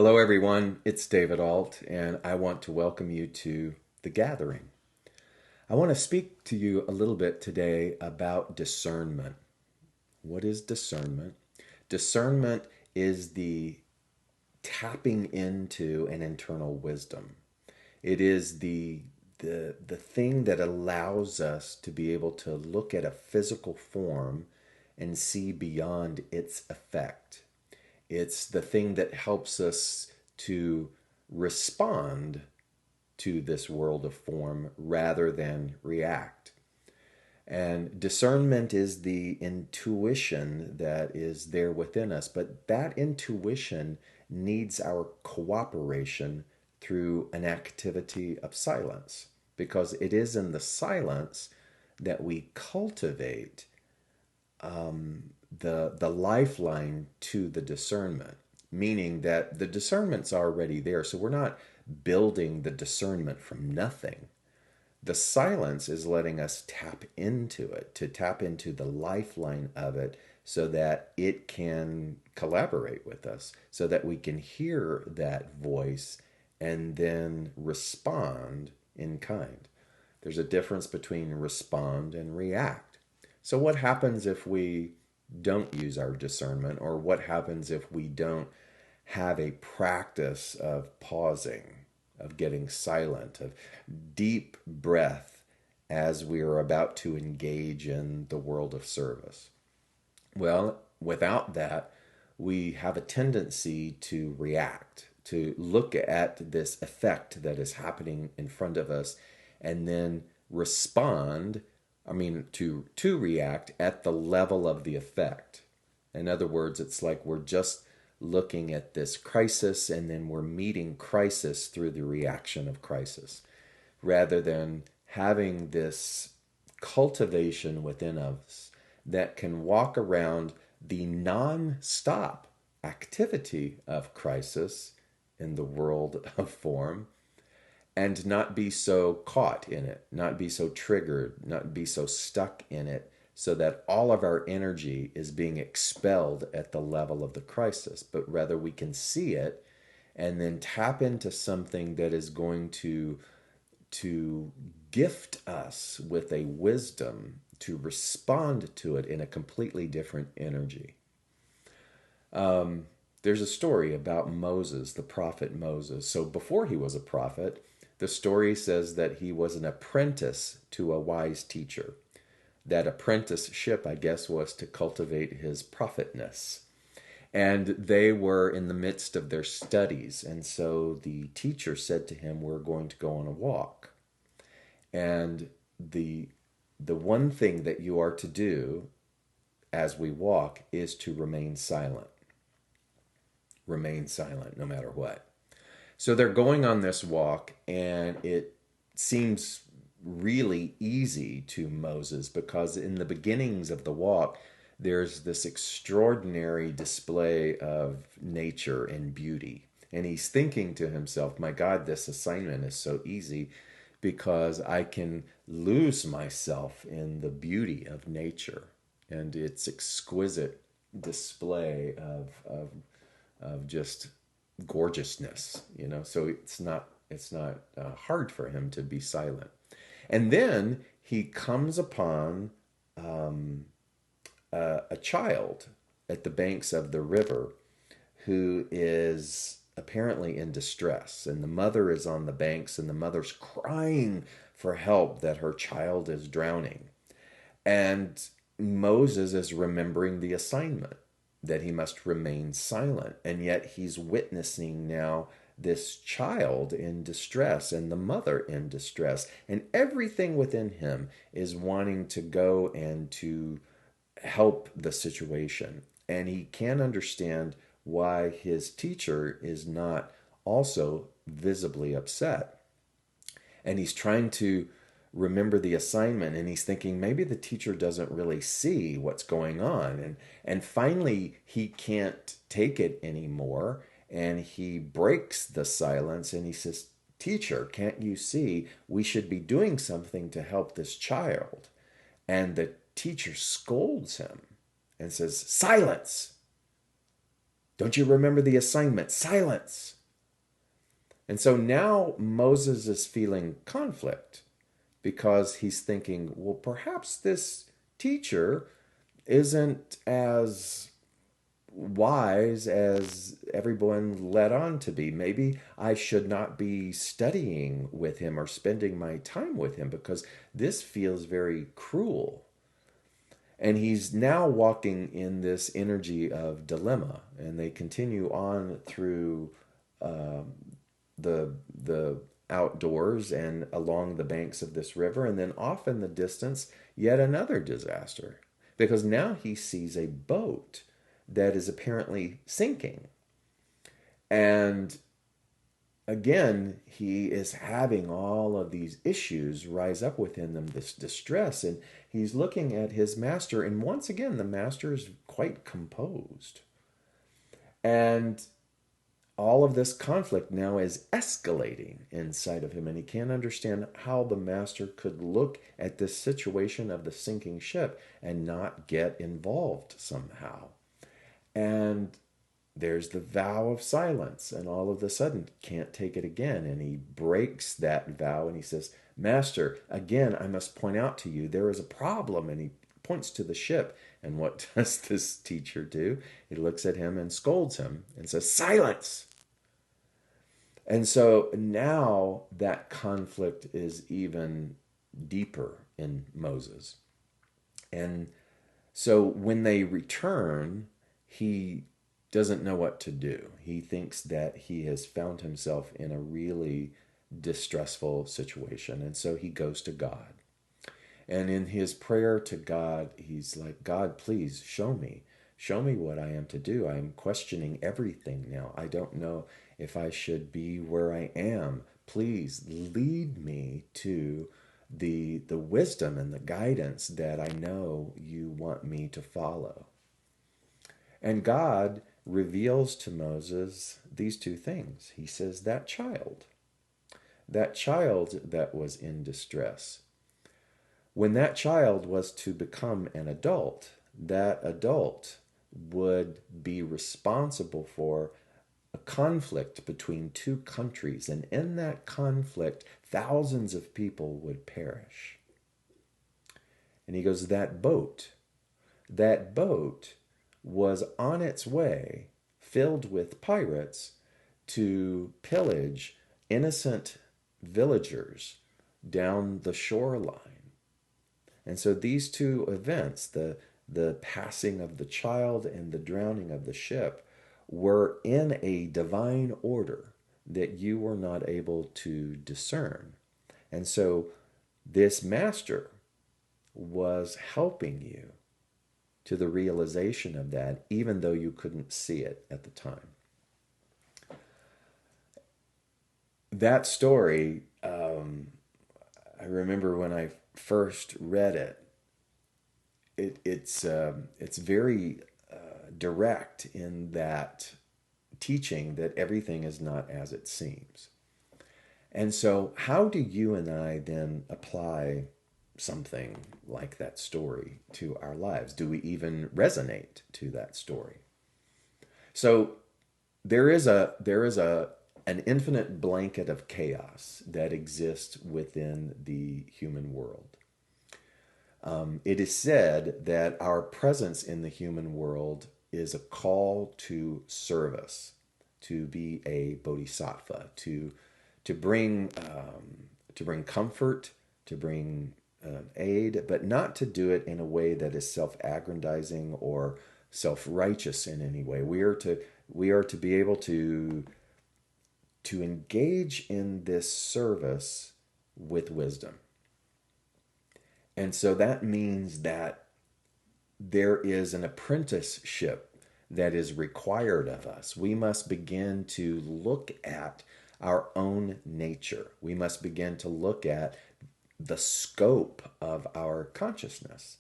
Hello, everyone. It's David Ault, and I want to welcome you to The Gathering. I want to speak to you a little bit today about discernment. What is discernment? Discernment is the tapping into an internal wisdom. It is the thing that allows us to be able to look at a physical form and see beyond its effect. It's the thing that helps us to respond to this world of form rather than react. And discernment is the intuition that is there within us, but that intuition needs our cooperation through an activity of silence, because it is in the silence that we cultivate the lifeline to the discernment, meaning that the discernment's already there. So we're not building the discernment from nothing. The silence is letting us tap into it, to tap into the lifeline of it so that it can collaborate with us, so that we can hear that voice and then respond in kind. There's a difference between respond and react. So what happens if we don't use our discernment, or what happens if we don't have a practice of pausing, of getting silent, of deep breath as we are about to engage in the world of service? Well, without that, we have a tendency to react, to look at this effect that is happening in front of us and then respond. To react at the level of the effect. In other words, it's like we're just looking at this crisis and then we're meeting crisis through the reaction of crisis, rather than having this cultivation within us that can walk around the non-stop activity of crisis in the world of form and not be so caught in it, not be so triggered, not be so stuck in it, so that all of our energy is being expelled at the level of the crisis, but rather we can see it and then tap into something that is going to gift us with a wisdom to respond to it in a completely different energy. There's a story about Moses, the prophet Moses. So before he was a prophet, the story says that he was an apprentice to a wise teacher. That apprenticeship, I guess, was to cultivate his prophetness. And they were in the midst of their studies. And so the teacher said to him, "We're going to go on a walk. And the one thing that you are to do as we walk is to remain silent. Remain silent no matter what." So they're going on this walk, and it seems really easy to Moses because in the beginnings of the walk, there's this extraordinary display of nature and beauty. And he's thinking to himself, my God, this assignment is so easy because I can lose myself in the beauty of nature and its exquisite display of just gorgeousness, so it's not hard for him to be silent. And then he comes upon a child at the banks of the river who is apparently in distress, and the mother is on the banks, and the mother's crying for help that her child is drowning. And Moses is remembering the assignment that he must remain silent. And yet he's witnessing now this child in distress and the mother in distress. And everything within him is wanting to go and to help the situation. And he can't understand why his teacher is not also visibly upset. And he's trying to remember the assignment, and he's thinking maybe the teacher doesn't really see what's going on, and finally he can't take it anymore, and he breaks the silence and he says, "Teacher, can't you see we should be doing something to help this child?" And the teacher scolds him and says, "Silence! Don't you remember the assignment? Silence. And so now Moses is feeling conflict because he's thinking, well, perhaps this teacher isn't as wise as everyone led on to be. Maybe I should not be studying with him or spending my time with him because this feels very cruel. And he's now walking in this energy of dilemma, and they continue on through the outdoors and along the banks of this river, and then off in the distance, yet another disaster, because now he sees a boat that is apparently sinking, and again he is having all of these issues rise up within him, this distress, and he's looking at his master, and once again the master is quite composed, and all of this conflict now is escalating inside of him, and he can't understand how the master could look at this situation of the sinking ship and not get involved somehow. And there's the vow of silence, and all of a sudden can't take it again, and he breaks that vow and he says, Master, again I must point out to you there is a problem, and he points to the ship. And what does this teacher do? He looks at him and scolds him and says, Silence! And so now that conflict is even deeper in Moses. And so when they return, he doesn't know what to do. He thinks that he has found himself in a really distressful situation. And so he goes to God. And in his prayer to God, he's like, God, please show me. Show me what I am to do. I am questioning everything now. I don't know if I should be where I am. Please lead me to the wisdom and the guidance that I know you want me to follow. And God reveals to Moses these two things. He says, that child that was in distress, when that child was to become an adult, that adult would be responsible for a conflict between two countries. And in that conflict, thousands of people would perish. And he goes, that boat was on its way, filled with pirates, to pillage innocent villagers down the shoreline. And so these two events, the passing of the child and the drowning of the ship, were in a divine order that you were not able to discern. And so this master was helping you to the realization of that, even though you couldn't see it at the time. That story, I remember when I first read it, it's very direct in that teaching that everything is not as it seems. And so how do you and I then apply something like that story to our lives? Do we even resonate to that story? So there is an infinite blanket of chaos that exists within the human world. It is said that our presence in the human world is a call to service, to be a bodhisattva, to bring comfort, to bring aid, but not to do it in a way that is self-aggrandizing or self-righteous in any way. We are to be able to engage in this service with wisdom. And so that means that there is an apprenticeship that is required of us. We must begin to look at our own nature. We must begin to look at the scope of our consciousness.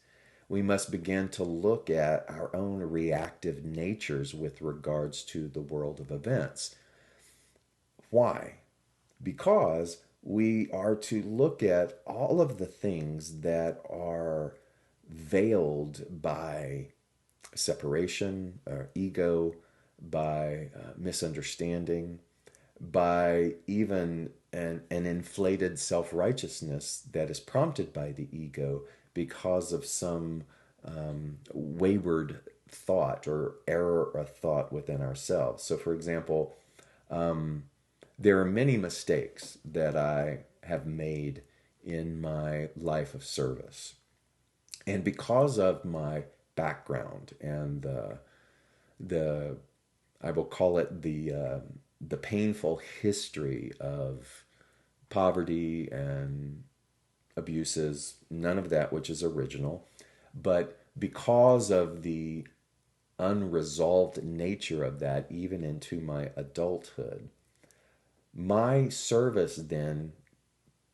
We must begin to look at our own reactive natures with regards to the world of events. Why? Because we are to look at all of the things that are veiled by separation, or ego, by misunderstanding, by even an inflated self-righteousness that is prompted by the ego because of some wayward thought or error of thought within ourselves. So, for example, there are many mistakes that I have made in my life of service. And because of my background and the I will call it the painful history of poverty and abuses, none of that which is original, but because of the unresolved nature of that, even into my adulthood, my service then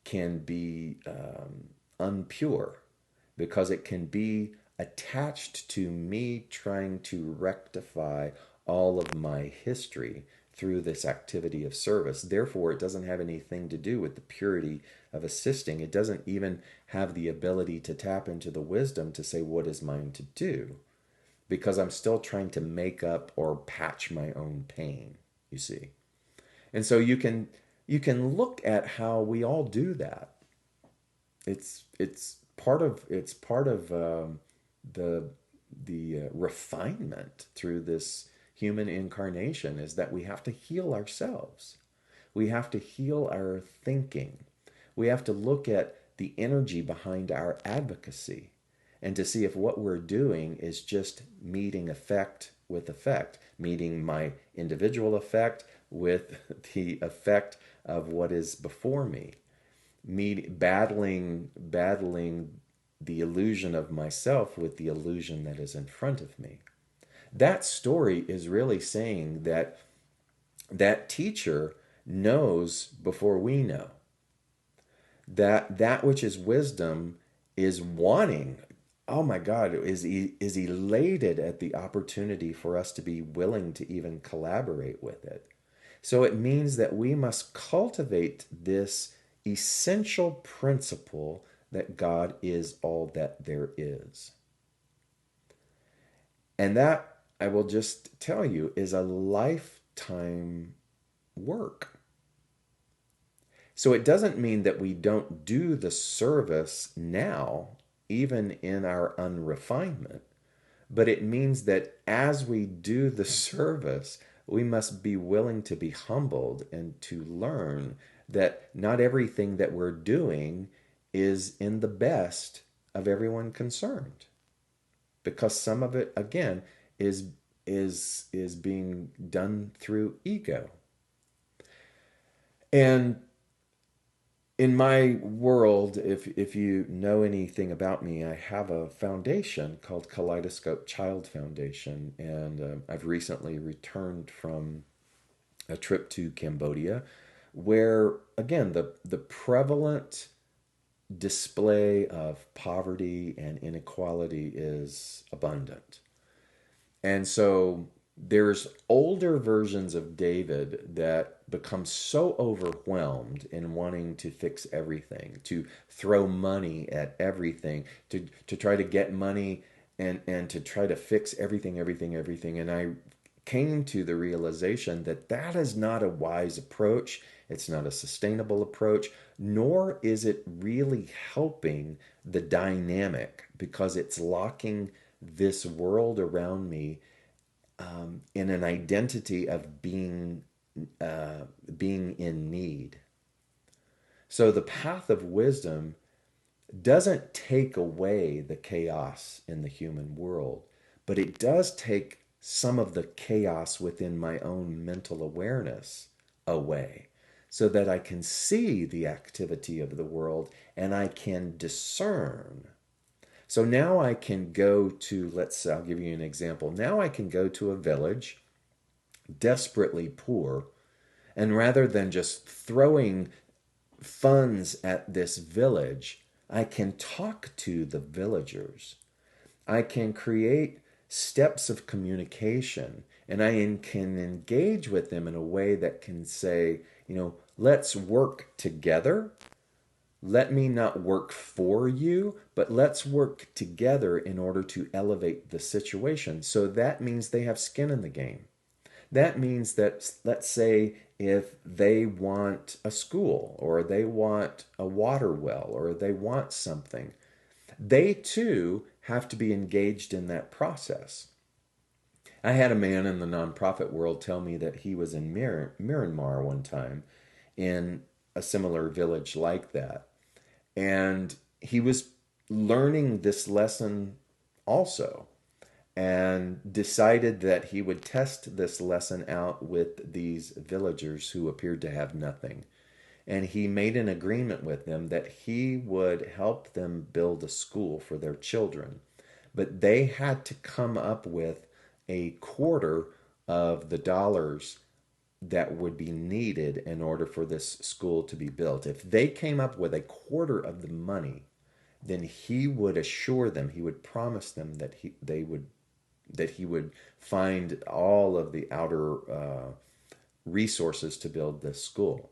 can be unpure because it can be attached to me trying to rectify all of my history through this activity of service. Therefore, it doesn't have anything to do with the purity of assisting. It doesn't even have the ability to tap into the wisdom to say, what is mine to do? Because I'm still trying to make up or patch my own pain, you see. And so you can look at how we all do that. It's part of the refinement through this human incarnation is that we have to heal ourselves. We have to heal our thinking. We have to look at the energy behind our advocacy and to see if what we're doing is just meeting effect with effect, meeting my individual effect with the effect of what is before me, battling the illusion of myself with the illusion that is in front of me. That story is really saying that that teacher knows before we know. That which is wisdom is wanting, oh my God, is elated at the opportunity for us to be willing to even collaborate with it. So it means that we must cultivate this essential principle that God is all that there is. And that, I will just tell you, is a lifetime work. So it doesn't mean that we don't do the service now, even in our unrefinement, but it means that as we do the service, we must be willing to be humbled and to learn that not everything that we're doing is in the best of everyone concerned, because some of it again is being done through ego. And in my world, if you know anything about me, I have a foundation called Kaleidoscope Child Foundation, and I've recently returned from a trip to Cambodia, where again the prevalent display of poverty and inequality is abundant. And so there's older versions of David that become so overwhelmed in wanting to fix everything, to throw money at everything, to try to get money and to try to fix everything. And I came to the realization that that is not a wise approach. It's not a sustainable approach, nor is it really helping the dynamic, because it's locking this world around me in an identity of being in need. So the path of wisdom doesn't take away the chaos in the human world, but it does take some of the chaos within my own mental awareness away, so that I can see the activity of the world and I can discern. So now I can go to, I'll give you an example. Now I can go to a village, desperately poor, and rather than just throwing funds at this village, I can talk to the villagers. I can create steps of communication, and I can engage with them in a way that can say, let's work together. Let me not work for you, but let's work together in order to elevate the situation. So that means they have skin in the game. That means that, let's say, if they want a school or they want a water well or they want something, they too have to be engaged in that process. I had a man in the nonprofit world tell me that he was in Myanmar one time in a similar village like that. And he was learning this lesson also, and decided that he would test this lesson out with these villagers who appeared to have nothing. And he made an agreement with them that he would help them build a school for their children. But they had to come up with a quarter of the dollars that would be needed in order for this school to be built. If they came up with a quarter of the money, then he would assure them, he would promise them that he would find all of the outer resources to build this school.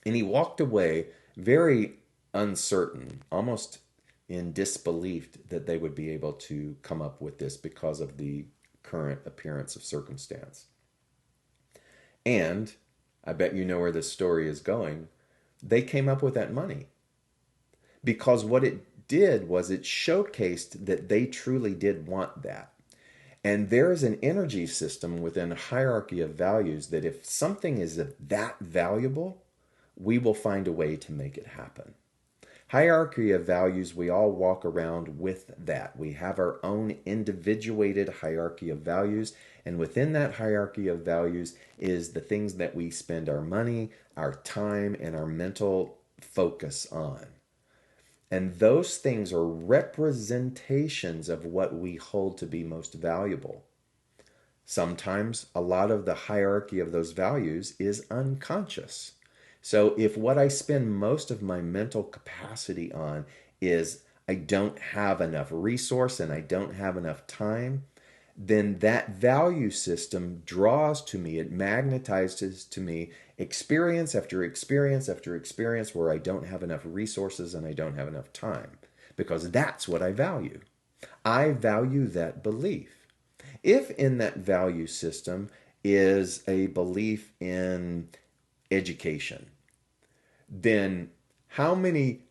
And he walked away very uncertain, almost in disbelief that they would be able to come up with this because of the current appearance of circumstance. And I bet you know where this story is going. They came up with that money because what it did was it showcased that they truly did want that. And there is an energy system within a hierarchy of values that if something is that valuable, we will find a way to make it happen. Hierarchy of values, we all walk around with that. We have our own individuated hierarchy of values, and within that hierarchy of values is the things that we spend our money, our time, and our mental focus on. And those things are representations of what we hold to be most valuable. Sometimes a lot of the hierarchy of those values is unconscious. So if what I spend most of my mental capacity on is I don't have enough resource and I don't have enough time, then that value system draws to me, it magnetizes to me experience after experience after experience where I don't have enough resources and I don't have enough time, because that's what I value. I value that belief. If in that value system is a belief in education, then how many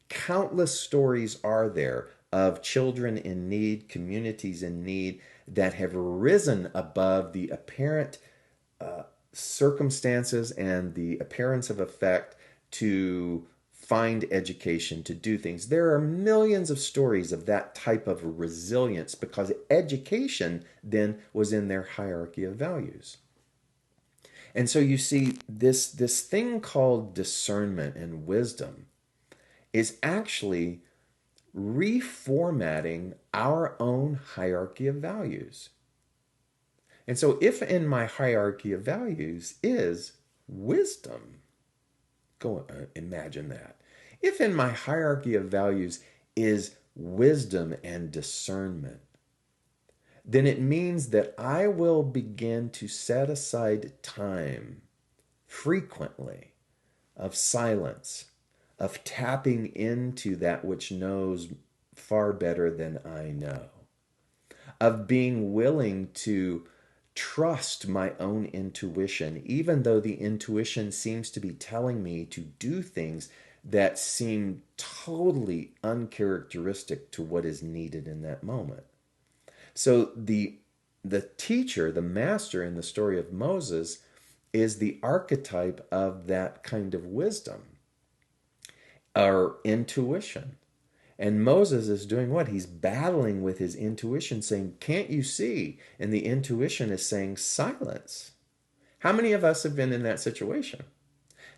countless stories are there of children in need, communities in need, that have risen above the apparent circumstances and the appearance of effect to find education, to do things. There are millions of stories of that type of resilience because education then was in their hierarchy of values. And so you see, this thing called discernment and wisdom is actually reformatting our own hierarchy of values. And so if in my hierarchy of values is wisdom, go imagine that. If in my hierarchy of values is wisdom and discernment, then it means that I will begin to set aside time frequently of silence, of tapping into that which knows far better than I know, of being willing to trust my own intuition, even though the intuition seems to be telling me to do things that seem totally uncharacteristic to what is needed in that moment. So the teacher, the master in the story of Moses, is the archetype of that kind of wisdom, our intuition. And Moses is doing what? He's battling with his intuition, saying, can't you see? And the intuition is saying, silence. How many of us have been in that situation?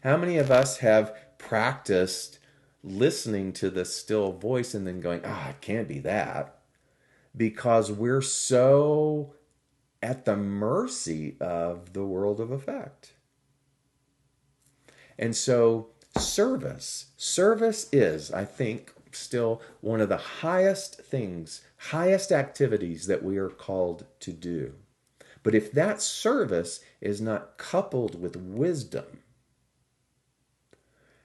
How many of us have practiced listening to the still voice and then going, it can't be that? Because we're so at the mercy of the world of effect. And so service is, I think, still one of the highest things, highest activities that we are called to do. But if that service is not coupled with wisdom,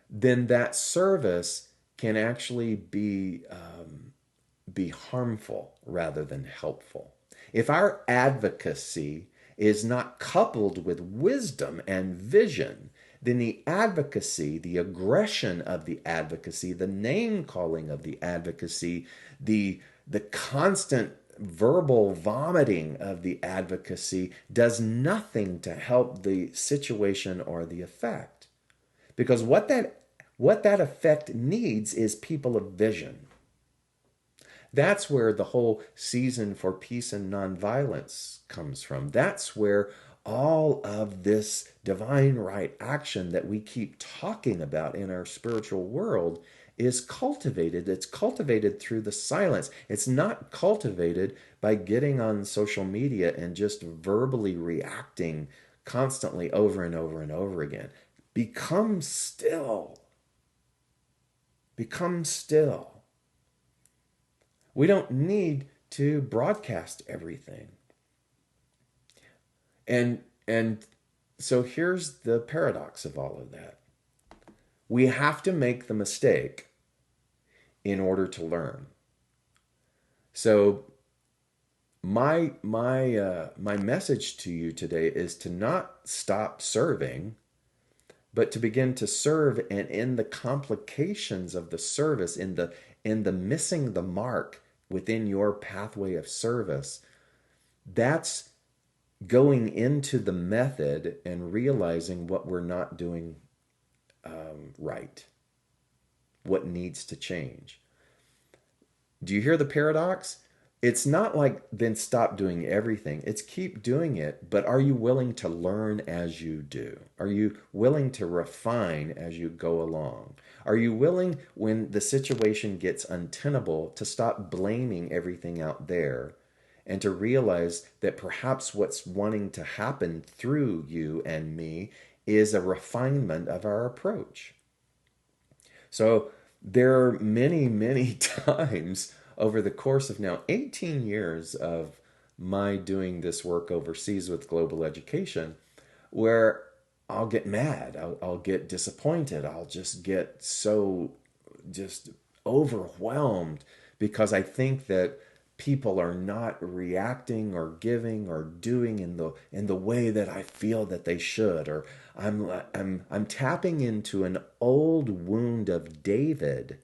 then that service can actually be harmful rather than helpful. If our advocacy is not coupled with wisdom and vision, then the advocacy, the aggression of the advocacy, the name calling of the advocacy, the constant verbal vomiting of the advocacy does nothing to help the situation or the effect. Because what that effect needs is people of vision. That's where the whole season for peace and nonviolence comes from. That's where all of this divine right action that we keep talking about in our spiritual world is cultivated. It's cultivated through the silence. It's not cultivated by getting on social media and just verbally reacting constantly over and over and over again. Become still. Become still. We don't need to broadcast everything. And so here's the paradox of all of that. We have to make the mistake in order to learn. So my message to you today is to not stop serving, but to begin to serve, and in the complications of the service, in the missing the mark within your pathway of service, that's going into the method and realizing what we're not doing right, what needs to change. Do you hear the paradox? It's not like then stop doing everything. It's keep doing it, but are you willing to learn as you do? Are you willing to refine as you go along? Are you willing, when the situation gets untenable, to stop blaming everything out there and to realize that perhaps what's wanting to happen through you and me is a refinement of our approach? So there are many, many times over the course of now 18 years of my doing this work overseas with global education, where I'll get mad, I'll get disappointed, I'll just get so just overwhelmed because I think that people are not reacting or giving or doing in the way that I feel that they should, or I'm tapping into an old wound of David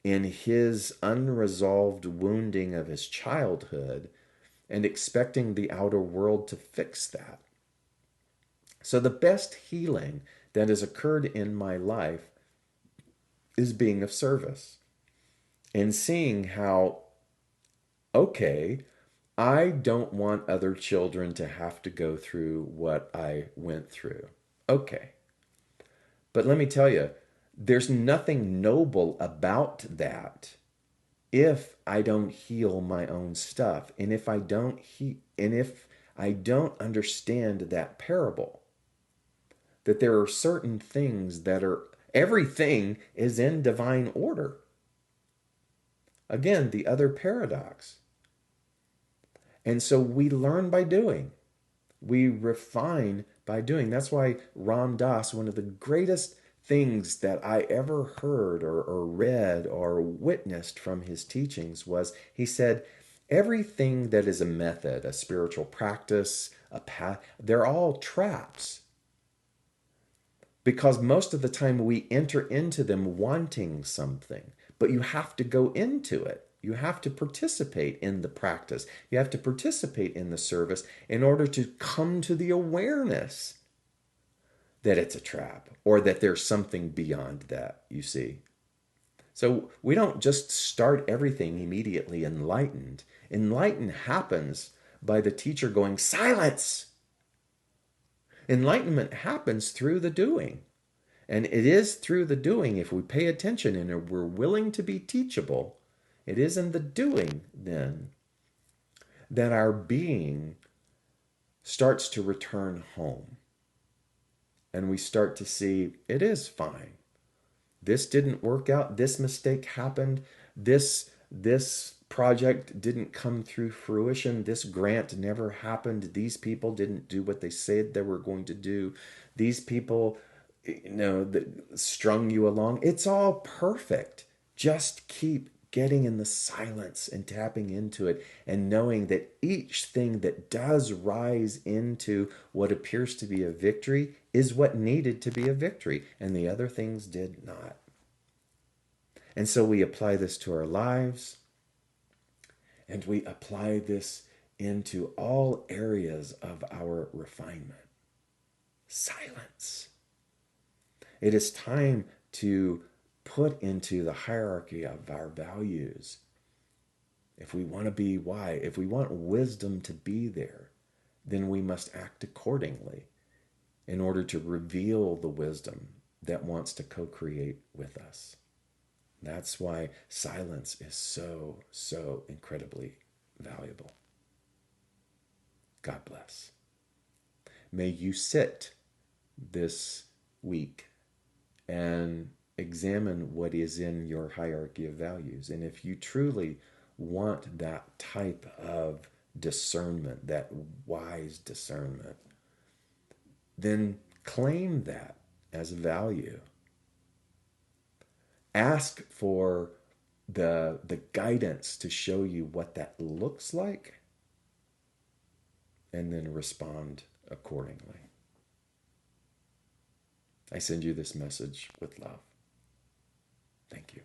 in his unresolved wounding of his childhood and expecting the outer world to fix that. So the best healing that has occurred in my life is being of service and seeing how, okay, I don't want other children to have to go through what I went through. Okay. But let me tell you, there's nothing noble about that if I don't heal my own stuff, and if I don't understand that parable, that there are certain things that are, everything is in divine order. Again, the other paradox. And so we learn by doing. We refine by doing. That's why Ram Dass, one of the greatest things that I ever heard or read or witnessed from his teachings was, he said, everything that is a method, a spiritual practice, a path, they're all traps. Because most of the time we enter into them wanting something, but you have to go into it. You have to participate in the practice. You have to participate in the service in order to come to the awareness that it's a trap or that there's something beyond that, you see. So we don't just start everything immediately enlightened. Enlightenment happens by the teacher going, silence! Enlightenment happens through the doing. And it is through the doing, if we pay attention and we're willing to be teachable, it is in the doing then that our being starts to return home. And we start to see it is fine. This didn't work out. This mistake happened. This project didn't come through fruition. This grant never happened. These people didn't do what they said they were going to do. These people, that strung you along. It's all perfect. Just keep getting in the silence and tapping into it and knowing that each thing that does rise into what appears to be a victory is what needed to be a victory, and the other things did not. And so we apply this to our lives, and we apply this into all areas of our refinement. Silence. It is time to put into the hierarchy of our values. If we want to be wise, if we want wisdom to be there, then we must act accordingly in order to reveal the wisdom that wants to co-create with us. That's why silence is so, so incredibly valuable. God bless. May you sit this week and examine what is in your hierarchy of values. And if you truly want that type of discernment, that wise discernment, then claim that as value. Ask for the guidance to show you what that looks like, and then respond accordingly. I send you this message with love. Thank you.